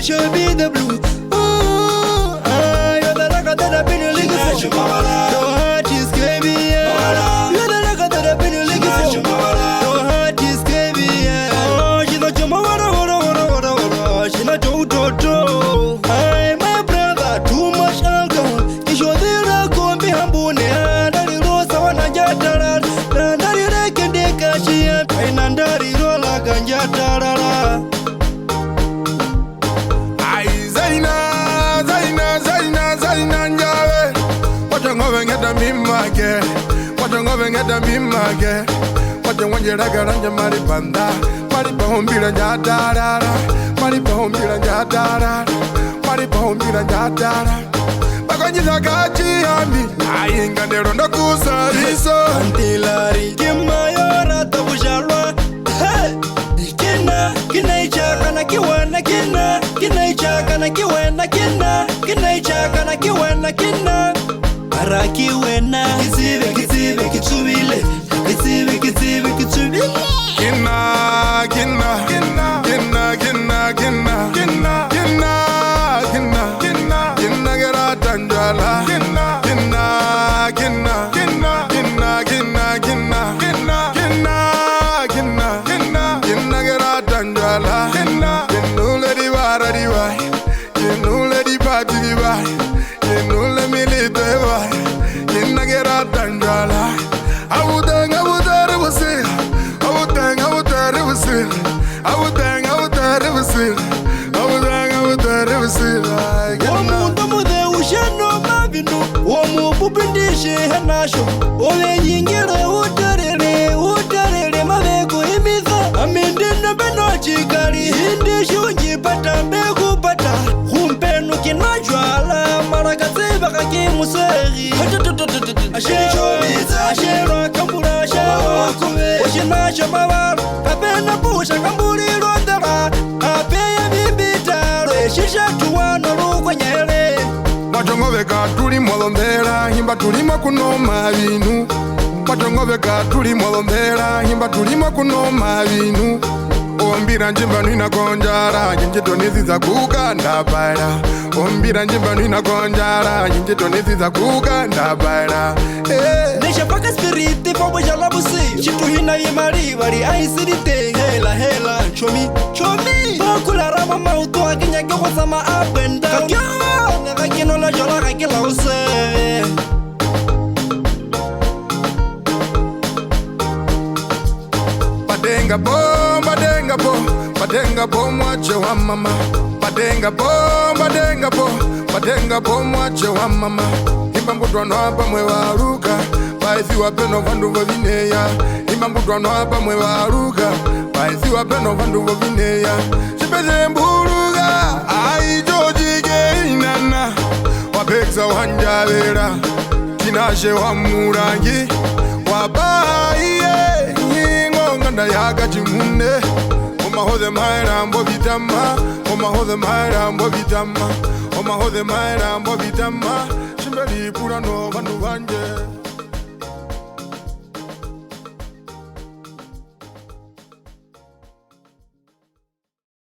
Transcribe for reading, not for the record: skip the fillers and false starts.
should be the blue. Ooh, you're the rock that I've been looking for. Your heart is heavy, yeah. You're the rock that I've been looking for. Your heart is heavy, yeah. Oh, she's not your mama, she's not your toto. I'm my brother, too much alcohol. You should be the come be humble, yeah. Daddy Rosa, wanna get her. Daddy Reckon they catch you, and Daddy Rola can get her. Ngada mimage wate wanjera garanja mari banda mari bahombira njadara mari bahombira njadara mari bahombira njadara bakonyiza gachi ami ayinga ndero ndokusa iso antilari kimayora tabujalwa kina ichaka na kiwana kina ichaka na kiwana kina ichaka na kiwana kina araki wena kizibe kitubile kizibe kitubile kina gera tanjala kina gera tanjala kinule di bara di vai kinule di pati di vai kinule milite vai kina gera tanjala awudanga wudare wasi awudanga wudare wasi awudanga wudare wasi awudanga wudare wasi omuntu mude ushano mabinu omububindishe hanasho ole nyingire utarere mabeko imiza amendena beno chikari indishe unjipata mbegu pata humpenu kinajwala marakazeba kakimuseri ashero kambura ashero washinasho mabaro apena pusha kamburi rondera apeya bibitaro eshisha tuwano rukwanyere Watongobeka tuli mwolombera himba tulima kunoma binu Watongobeka tuli mwolombera himba tulima kunoma binu Ombira njimba nina konjara njito niziza kuganda baira Ombira njimba nina konjara njito niziza kuganda baira Nesha paka spiriti pa wajala busi Chitu hina yimari wari aisirite Hela chomi Bakula rama mautu akinyage kwa sama up and down Kakyo Nega kino la jola kakila use Badenga bo mwache wa mama Badenga bo mwache wa mama Himba mbutwano hapa mwe waruka Baisi wapeno vandu vovineya Himba mbutwano hapa mwe waruka Baisi wapeno vandu vovineya Shipeze mburuga Aijojige inana Wapeksa wanjavera Tinashe wa murangi Wabaiye Ngonganda yaga chimune Omahodhe maira mbo vitama Omahodhe maira mbo vitama Omahodhe maira mbo vitama Shimbeli pura no vandu vanje